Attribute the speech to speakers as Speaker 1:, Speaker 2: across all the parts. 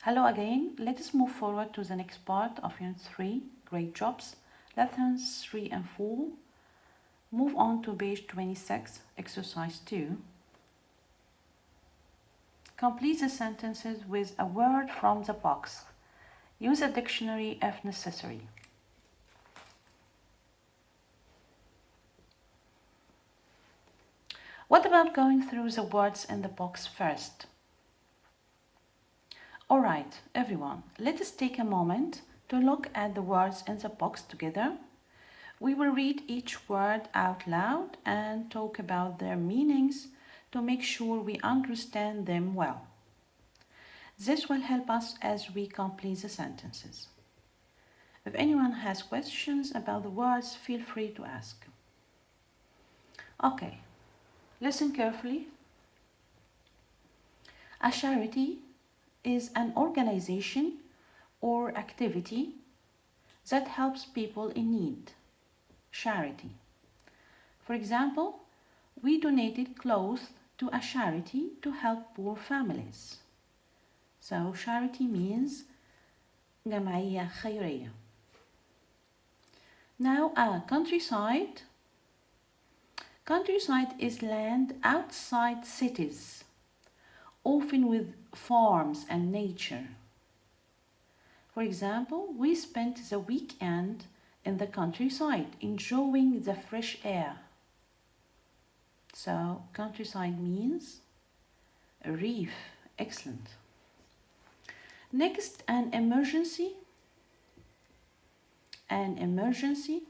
Speaker 1: Hello again. Let us move forward to the next part of Unit 3. Great jobs. Lessons 3 and 4. Move on to page 26, exercise 2. Complete the sentences with a word from the box. Use a dictionary if necessary. What about going through the words in the box first? Alright, everyone, let us take a moment to look at the words in the box together. We will read each word out loud and talk about their meanings to make sure we understand them well. This will help us as we complete the sentences. If anyone has questions about the words, feel free to ask. Okay, listen carefully. A charity is an organization or activity that helps people in need. Charity. For example, we donated clothes to a charity to help poor families. So charity means جمعية خيرية. Now countryside. Countryside is land outside cities, often with farms and nature. For example, we spent the weekend in the countryside enjoying the fresh air. So countryside means a reef. Excellent. Next, an emergency. An emergency.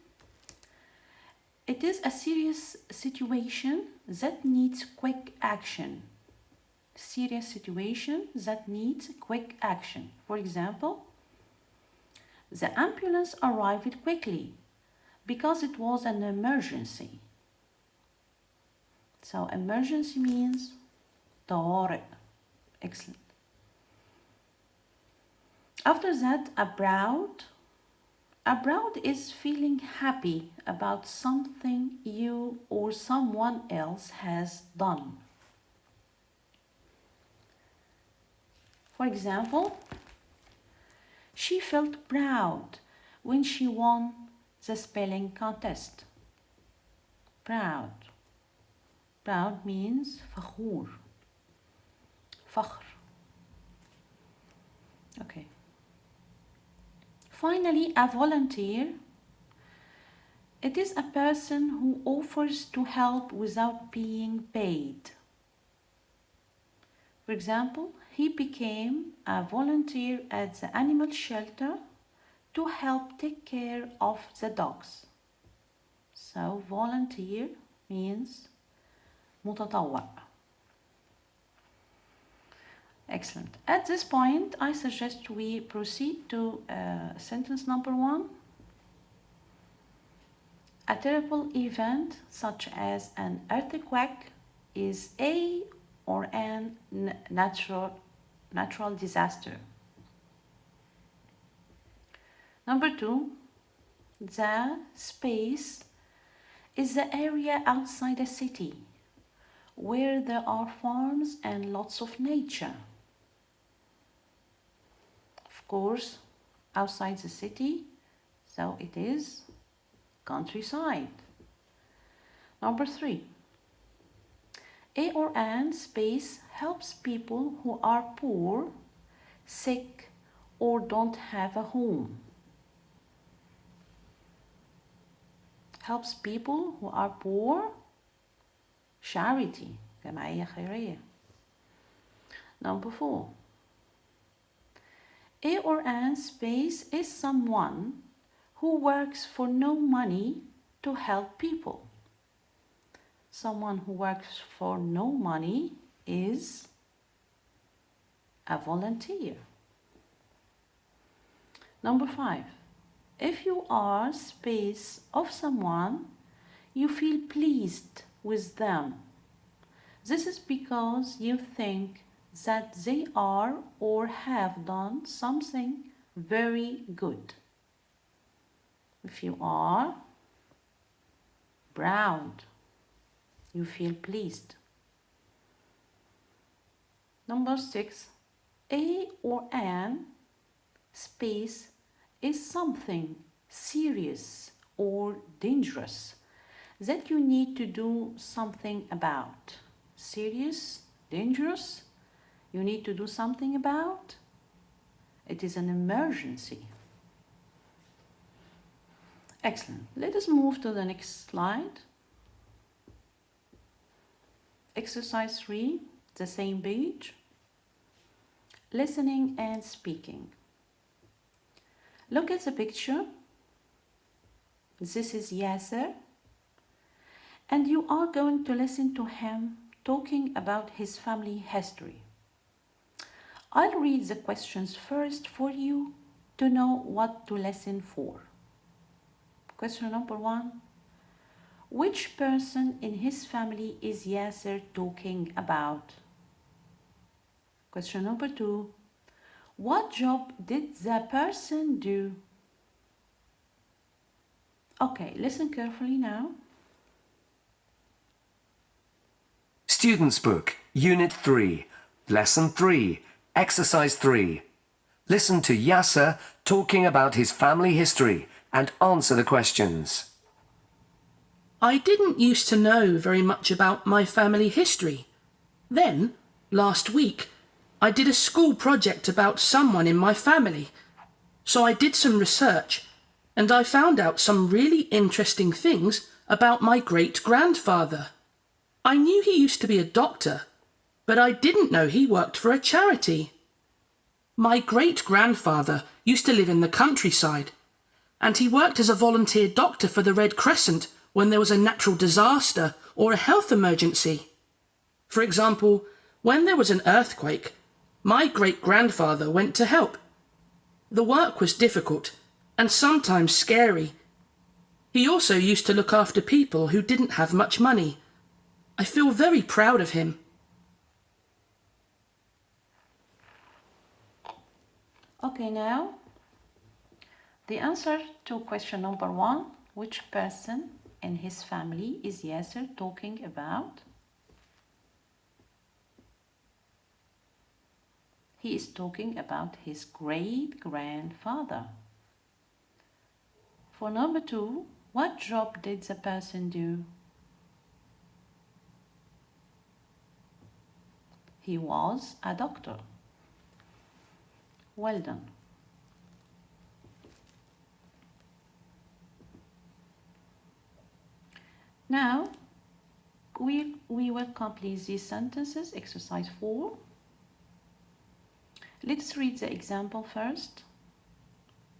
Speaker 1: It is a serious situation that needs quick action. Serious situation that needs quick action. For example, the ambulance arrived quickly because it was an emergency. So emergency means طوارئ. Excellent. After that, a proud. A proud is feeling happy about something you or someone else has done. For example, she felt proud when she won the spelling contest. Proud. Proud means فخور. فخر. Okay. Finally, a volunteer. It is a person who offers to help without being paid. For example, he became a volunteer at the animal shelter to help take care of the dogs. So volunteer means متطوع. Excellent. At this point, I suggest we proceed to sentence number 1. A terrible event such as an earthquake is a or an natural disaster. Number 2, the space is the area outside a city where there are farms and lots of nature. Of course, outside the city, so it is countryside. Number 3, a or an space helps people who are poor, sick, or don't have a home. Helps people who are poor. Charity. جمعية خيرية. Number 4, a or an space is someone who works for no money to help people. Someone who works for no money is a volunteer. Number 5, if you are space of someone, you feel pleased with them. This is because you think that they are or have done something very good. If you are proud, you feel pleased. Number 6, A or an space is something serious or dangerous that you need to do something about. Serious, dangerous, you need to do something about. It is an emergency. Excellent. Let us move to the next slide. Exercise 3, the same page. Listening and speaking. Look at the picture. This is Yasser. And you are going to listen to him talking about his family history. I'll read the questions first for you to know what to listen for. Question number 1. Which person in his family is Yasser talking about? Question number 2. What job did the person do? Okay, listen carefully now.
Speaker 2: Student's Book, Unit 3, Lesson 3, Exercise 3. Listen to Yasser talking about his family history and answer the questions.
Speaker 3: I didn't used to know very much about my family history. Then, last week, I did a school project about someone in my family. So I did some research, and I found out some really interesting things about my great-grandfather. I knew he used to be a doctor, but I didn't know he worked for a charity. My great-grandfather used to live in the countryside, and he worked as a volunteer doctor for the Red Crescent when there was a natural disaster or a health emergency. For example, when there was an earthquake, my great-grandfather went to help. The work was difficult and sometimes scary. He also used to look after people who didn't have much money. I feel very proud of him.
Speaker 1: Okay, now the answer to question number 1. Which person in his family is Yasser talking about? He is talking about his great-grandfather. For number 2, what job did the person do? He was a doctor. Well done. Now, we will complete these sentences. Exercise 4. Let's read the example first.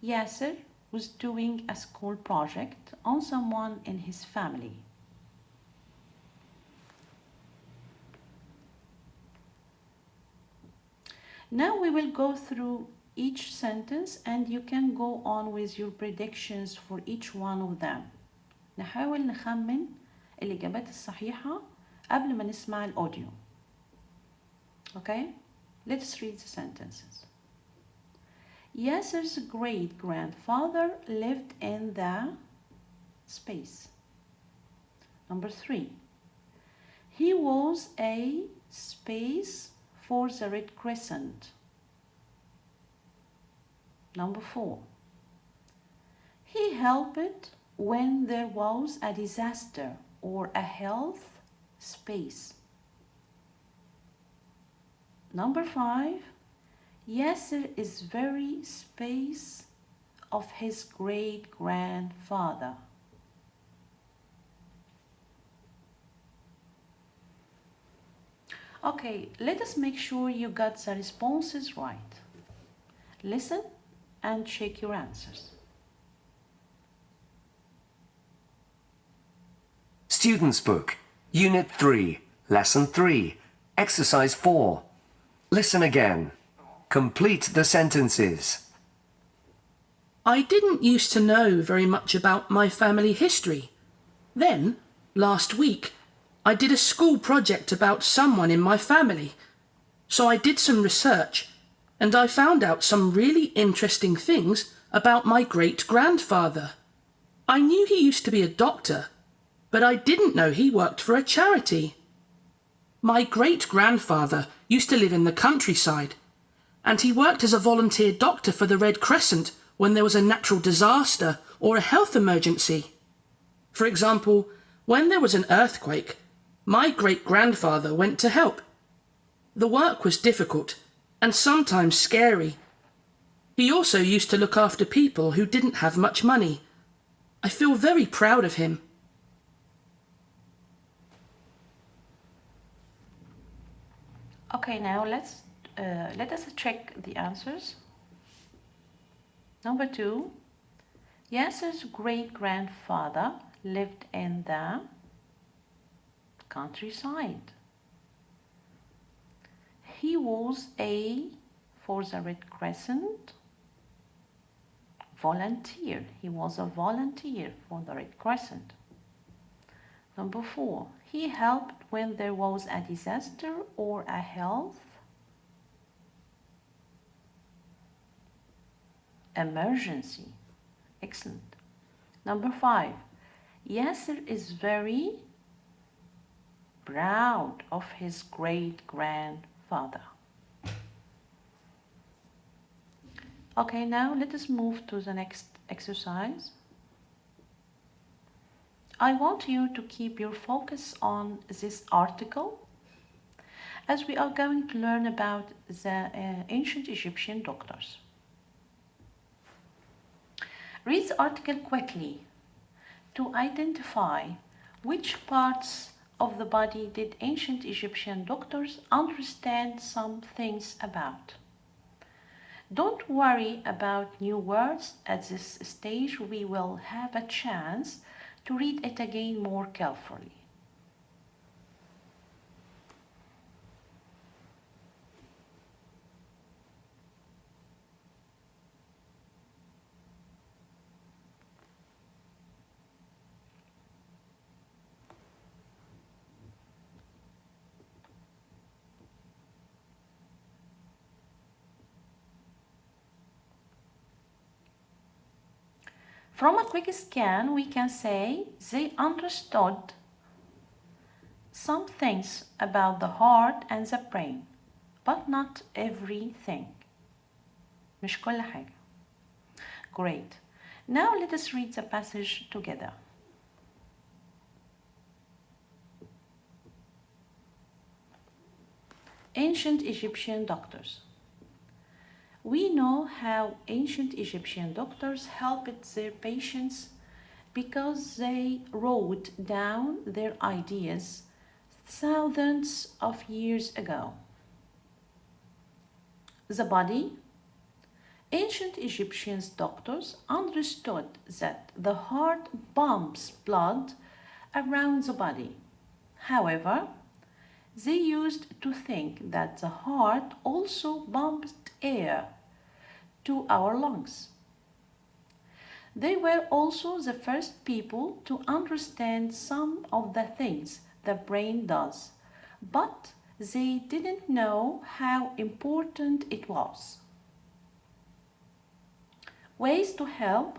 Speaker 1: Yasser was doing a school project on someone in his family. Now we will go through each sentence and you can go on with your predictions for each one of them. نحاول نخمن الإجابات الصحيحة قبل ما نسمع الأوديو. Okay? Let's read the sentences. Yasser's great-grandfather lived in the space. Number 3. He was a space for the Red Crescent. Number 4. He helped when there was a disaster or a health space. Number 5. Yasser is very space of his great-grandfather. Okay, let us make sure you got the responses right. Listen and check your answers.
Speaker 2: Student's Book, Unit 3, Lesson 3, Exercise 4. Listen again. Complete the sentences.
Speaker 3: I didn't used to know very much about my family history. Then, last week, I did a school project about someone in my family. So I did some research, and I found out some really interesting things about my great-grandfather. I knew he used to be a doctor, but I didn't know he worked for a charity. My great-grandfather used to live in the countryside, And he worked as a volunteer doctor for the Red Crescent when there was a natural disaster or a health emergency. For example, when there was an earthquake, my great-grandfather went to help. The work was difficult and sometimes scary. He also used to look after people who didn't have much money. I feel very proud of him.
Speaker 1: Okay, now let us check the answers. Number 2, Yasser's great-grandfather lived in the countryside. He was a, for the Red Crescent, volunteer. He was a volunteer for the Red Crescent. Number 4, he helped when there was a disaster or a health emergency. Excellent. Number 5, Yasser is very proud of his great-grandfather. Okay, now let us move to the next exercise. I want you to keep your focus on this article as we are going to learn about the ancient Egyptian doctors. Read the article quickly to identify which parts of the body did ancient Egyptian doctors understand some things about. Don't worry about new words at this stage. We will have a chance to read it again more carefully. From a quick scan, we can say they understood some things about the heart and the brain, but not everything. مش كل حاجة. Great. Now let us read the passage together. Ancient Egyptian doctors. We know how ancient Egyptian doctors helped their patients because they wrote down their ideas thousands of years ago. The body. Ancient Egyptian doctors understood that the heart pumps blood around the body. However, they used to think that the heart also pumped air to our lungs. They were also the first people to understand some of the things the brain does, but they didn't know how important it was. Ways to help.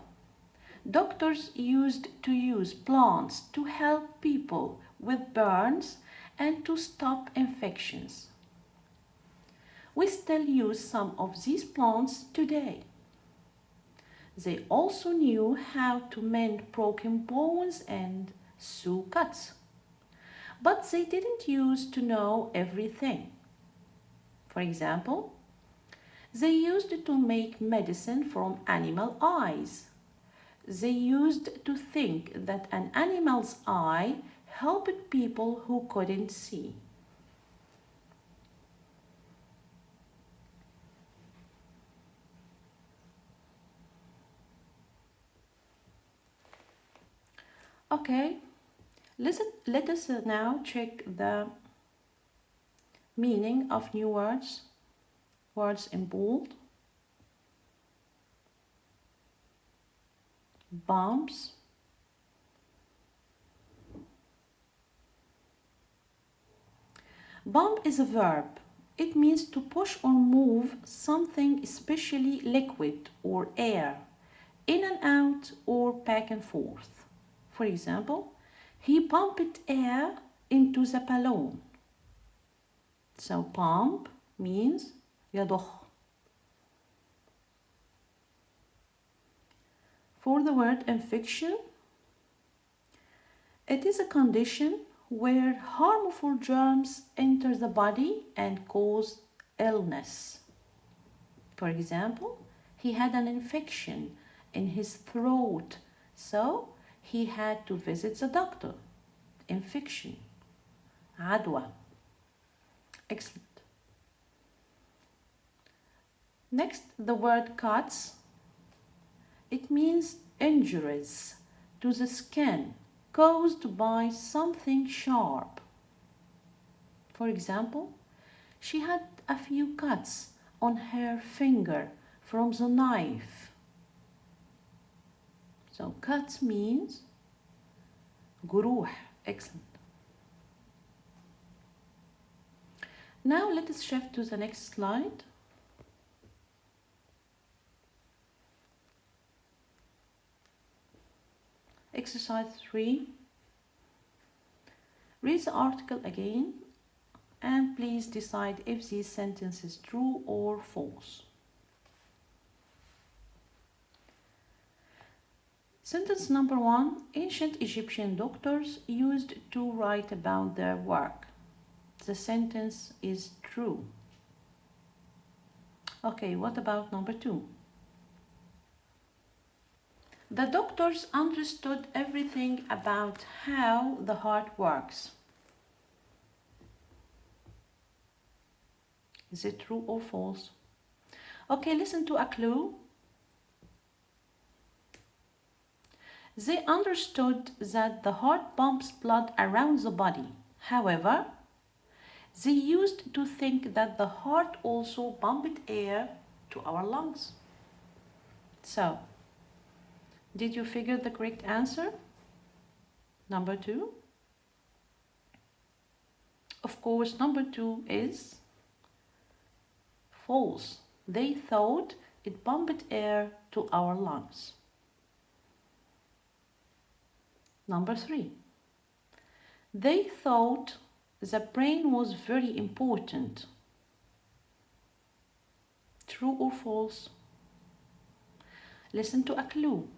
Speaker 1: Doctors used to use plants to help people with burns and to stop infections. We still use some of these plants today. They also knew how to mend broken bones and sew cuts. But they didn't use to know everything. For example, they used to make medicine from animal eyes. They used to think that an animal's eye helped people who couldn't see. Okay, let us now check the meaning of new words, words in bold, bumps, bump is a verb. It means to push or move something, especially liquid or air, in and out or back and forth. For example, he pumped air into the balloon. So pump means يضخ. For the word infection, it is a condition where harmful germs enter the body and cause illness. For example, he had an infection in his throat, so he had to visit the doctor. Infection. عدوى. Excellent. Next, the word cuts. It means injuries to the skin caused by something sharp. For example, she had a few cuts on her finger from the knife. So cuts means جروح. Excellent. Now let us shift to the next slide. Exercise 3. Read the article again and please decide if this sentence is true or false. Sentence number 1. Ancient Egyptian doctors used to write about their work. The sentence is true. Okay, what about number 2? The doctors understood everything about how the heart works. Is it true or false? Okay, listen to a clue. They understood that the heart pumps blood around the body. However, they used to think that the heart also pumped air to our lungs. So, did you figure the correct answer? Number 2. Of course, number 2 is false. They thought it pumped air to our lungs. Number 3. They thought the brain was very important. True or false? Listen to a clue.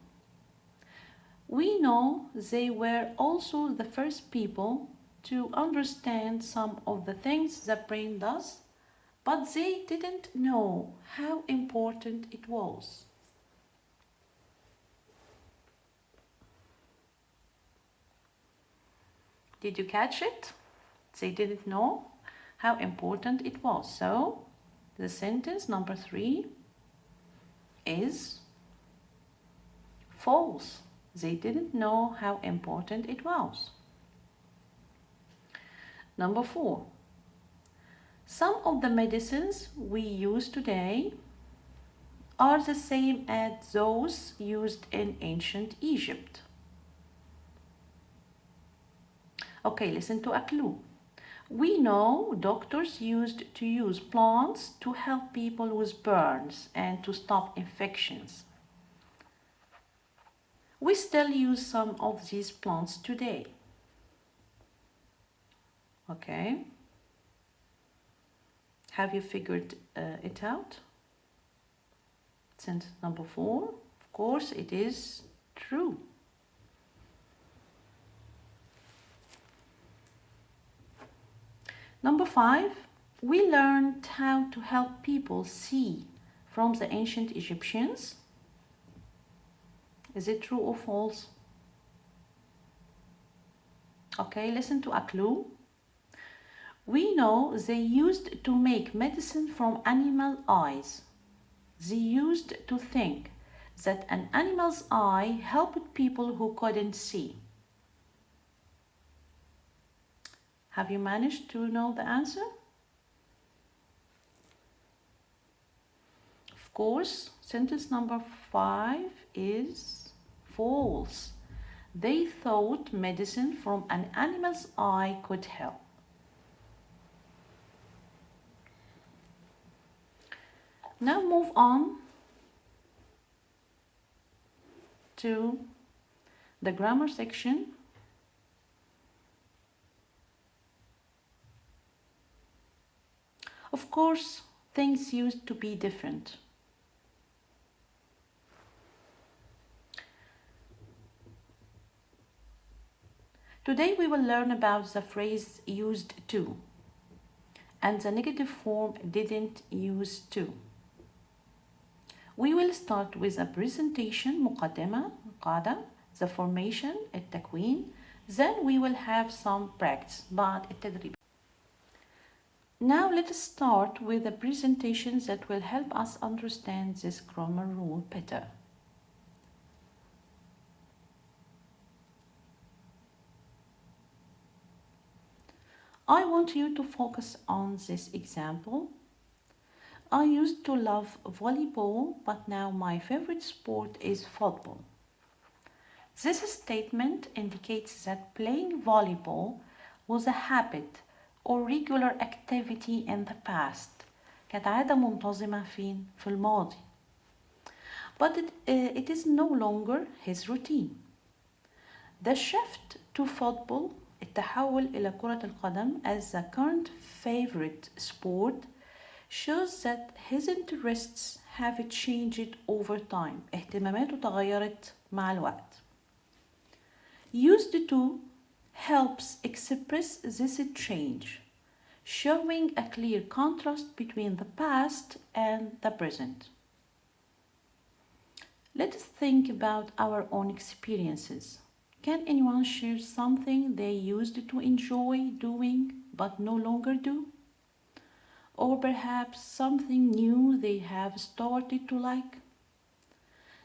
Speaker 1: We know they were also the first people to understand some of the things the brain does, but they didn't know how important it was. Did you catch it? They didn't know how important it was. So, the sentence number 3 is false. They didn't know how important it was. Number 4. Some of the medicines we use today are the same as those used in ancient Egypt. Okay, listen to a clue. We know doctors used to use plants to help people with burns and to stop infections. We still use some of these plants today. Okay. Have you figured it out? Sentence number 4. Of course, it is true. Number 5. We learned how to help people see from the ancient Egyptians. Is it true or false? Okay, listen to a clue. We know they used to make medicine from animal eyes. They used to think that an animal's eye helped people who couldn't see. Have you managed to know the answer? Of course, sentence number 5 is false. They thought medicine from an animal's eye could help. Now move on to the grammar section. Of course, things used to be different. Today we will learn about the phrase used to and the negative form didn't use to. We will start with a presentation مقدمة قاعدة, the formation التكوين, then we will have some practice بعد التدريب. Now let us start with the presentations that will help us understand this grammar rule better. I want you to focus on this example. I used to love volleyball, but now my favorite sport is football. This statement indicates that playing volleyball was a habit or regular activity in the past. كانت عادة منتظمة في الماضي. But it is no longer his routine. The shift to football, التحول إلى كرة القدم as the current favorite sport, shows that his interests have changed over time. اهتماماته تغيرت مع الوقت. Used to helps express this change, showing a clear contrast between the past and the present. Let us think about our own experiences. Can anyone share something they used to enjoy doing but no longer do? Or perhaps something new they have started to like?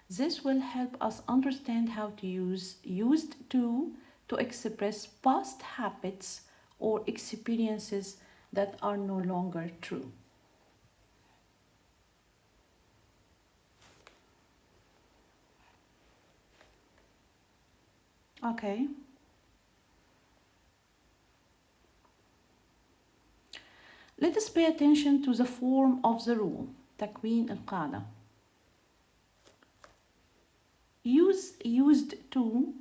Speaker 1: This will help us understand how to use used to express past habits or experiences that are no longer true. Okay. Let us pay attention to the form of the rule, تكوين القاعدة. Use used to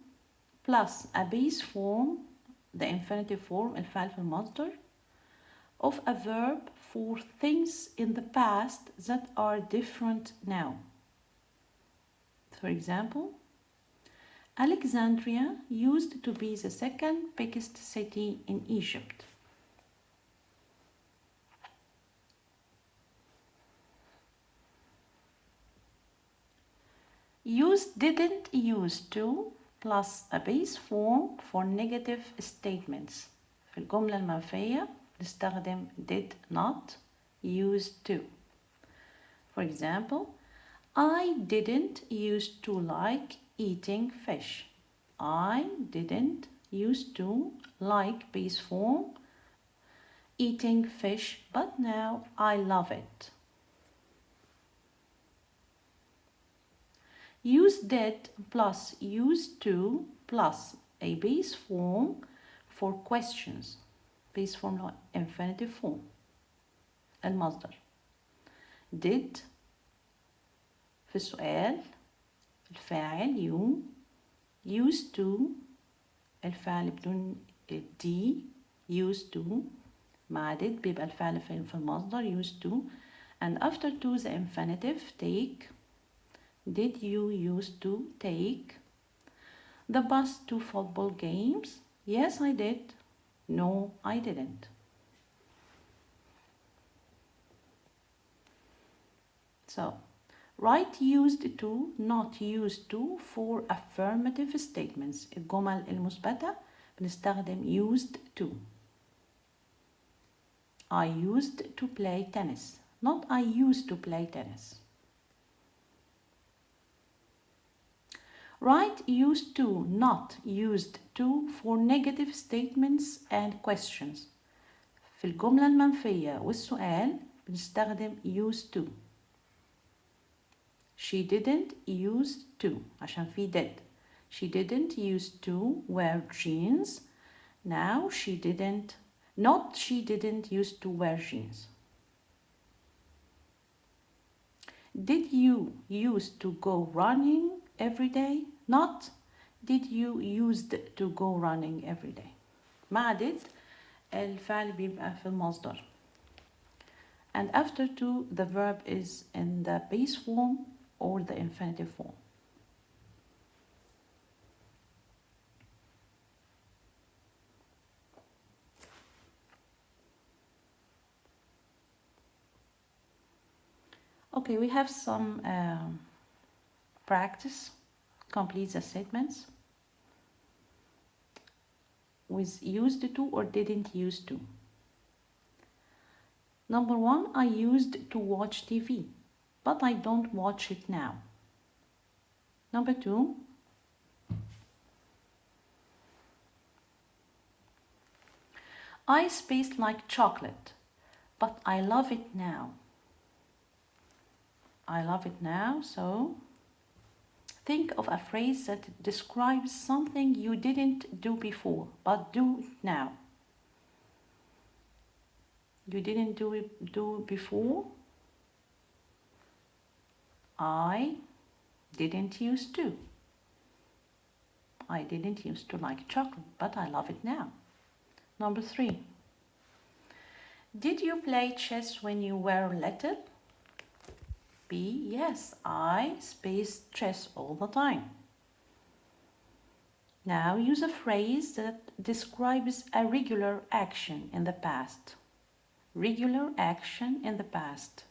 Speaker 1: plus a base form, the infinitive form, الفعل في المصدر, of a verb for things in the past that are different now. For example, Alexandria used to be the second biggest city in Egypt. Use didn't used to plus a base form for negative statements. في الجملة المنفية نستخدم did not, used to. For example, I didn't used to like eating fish. I didn't used to like base form eating fish, but now I love it. Use did plus used to plus a base form for questions. Base form له infinitive form. المصدر. Did في السؤال الفاعل you. Used to الفعل بدون d. Used to مع did بيبقى الفعل في المصدر used to. And after to the infinitive take. Did you used to take the bus to football games? Yes, I did. No, I didn't. So, write used to, not used to for affirmative statements. الجمل المثبتة بنستخدم used to. I used to play tennis. Not I used to play tennis. Write used to, not used to for negative statements and questions. في الجملة المنفية والسؤال بنستخدم used to. She didn't used to عشان في did. She didn't used to wear jeans. Now she didn't. Not she didn't used to wear jeans. Did you used to go running every day? Not did you used to go running every day. مع did الفعل بيبقى في المصدر. And after to the verb is in the base form or the infinitive form. Okay, we have some practice. Complete the statements with used to or didn't used to. Number 1, I used to watch TV, but I don't watch it now. Number 2, ice tastes like chocolate, but I love it now. I love it now, so think of a phrase that describes something you didn't do before, but do it now. You didn't do it before. I didn't used to. I didn't used to like chocolate, but I love it now. Number 3. Did you play chess when you were little? B. Yes, I chess all the time. Now use a phrase that describes a regular action in the past. Regular action in the past.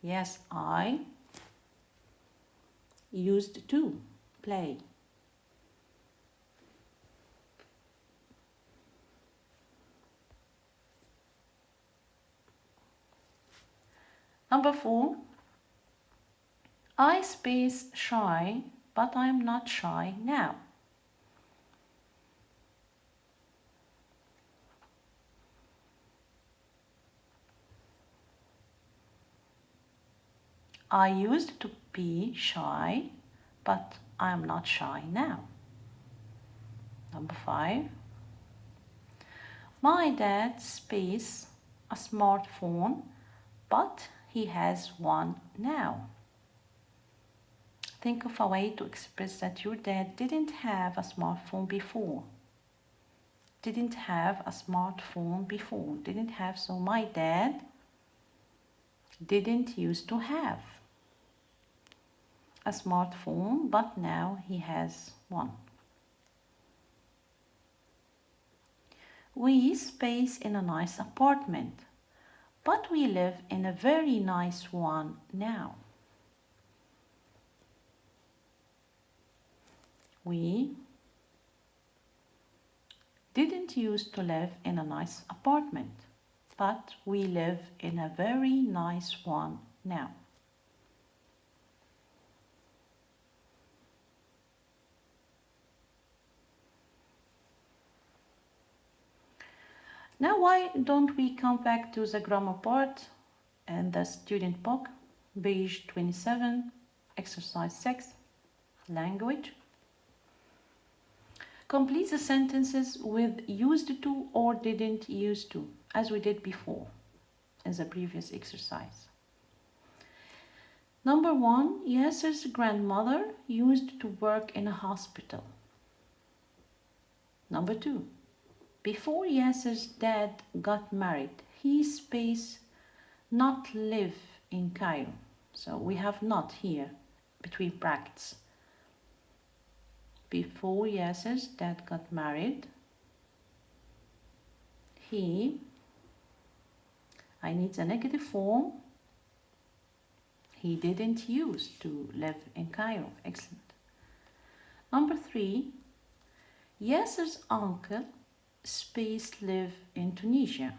Speaker 1: Yes, I used to play. Number 4. I shy, but I'm not shy now. I used to be shy, but I'm not shy now. Number 5. My dad a smartphone, but he has one now. Think of a way to express that your dad didn't have a smartphone before. Didn't have a smartphone before. Didn't have, so my dad didn't used to have a smartphone, but now he has one. We in a nice apartment, but we live in a very nice one now. We didn't used to live in a nice apartment, but we live in a very nice one now. Now why don't we come back to the grammar part and the student book, page 27, exercise 6, language. Complete the sentences with used to or didn't used to, as we did before in the previous exercise. Number 1, Yasser's grandmother used to work in a hospital. Number 2, before Yasser's dad got married, he not live in Cairo. So we have not here between brackets. Before Yasser's dad got married, I need the negative form. He didn't used to live in Cairo. Excellent. Number 3, Yasser's uncle live in Tunisia.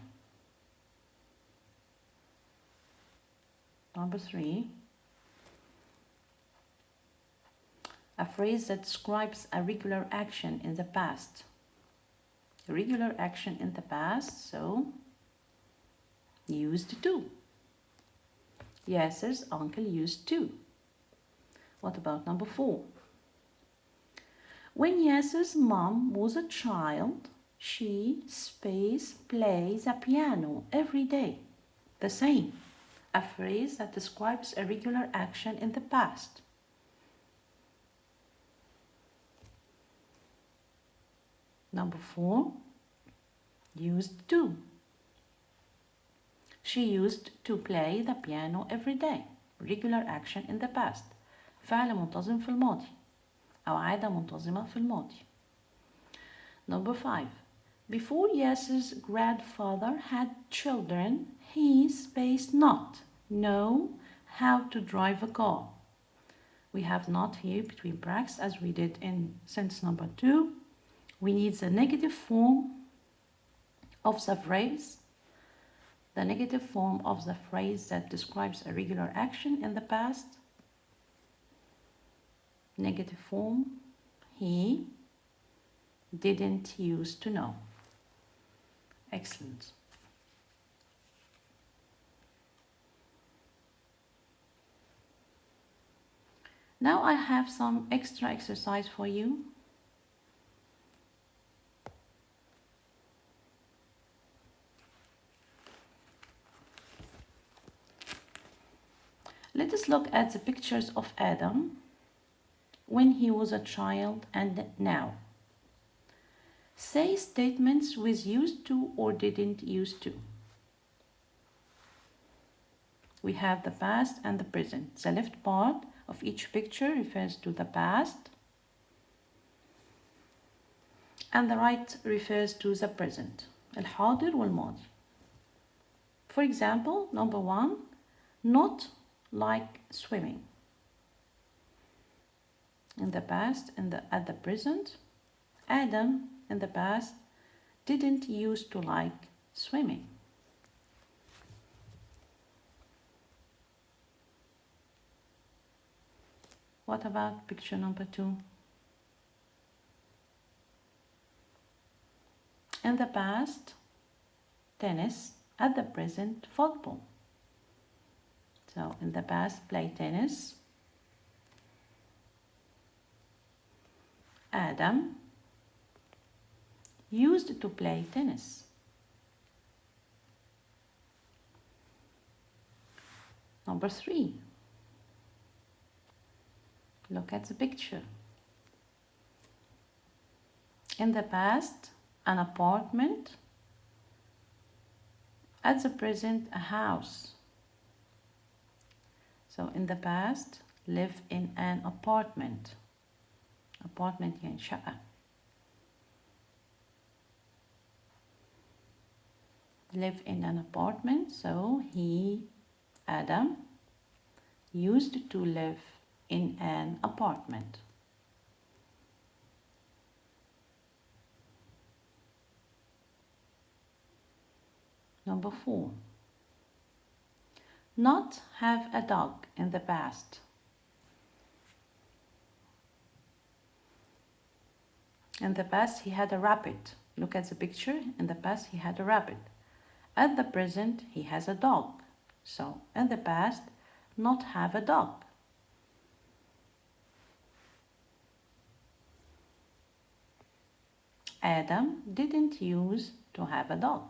Speaker 1: Number 3, a phrase that describes a regular action in the past. A regular action in the past, so used to. Yasser's uncle used to. What about number 4? When Yasser's mom was a child, she plays the piano every day. The same. A phrase that describes a regular action in the past. Number 4, used to. She used to play the piano every day. Regular action in the past. فعل منتظم في الماضي أو عادة منتظمة في الماضي. Number 5. Before Yasser's grandfather had children, he not how to drive a car. We have not here between brackets as we did in sentence number 2. We need the negative form of the phrase. The negative form of the phrase that describes a regular action in the past. Negative form, he didn't used to know. Excellent. Now I have some extra exercise for you. Let us look at the pictures of Adam when he was a child and now. Say statements with used to or didn't used to. We have the past and the present. The left part of each picture refers to the past and the right refers to the present. الحاضر والماضي. For example, number 1, not like swimming. In the past and at the present, Adam in the past didn't used to like swimming. What about picture number 2? In the past, tennis. At the present, football. So in the past, play tennis. Adam used to play tennis. Number 3. Look at the picture. In the past, an apartment. At the present, a house. So in the past, live in an apartment. Apartment يعني شقة. Live in an apartment, so he, Adam, used to live in an apartment. Number 4. Not have a dog in the past. In the past, he had a rabbit. Look at the picture. In the past, he had a rabbit. At the present, he has a dog. So, in the past, not have a dog. Adam didn't use to have a dog.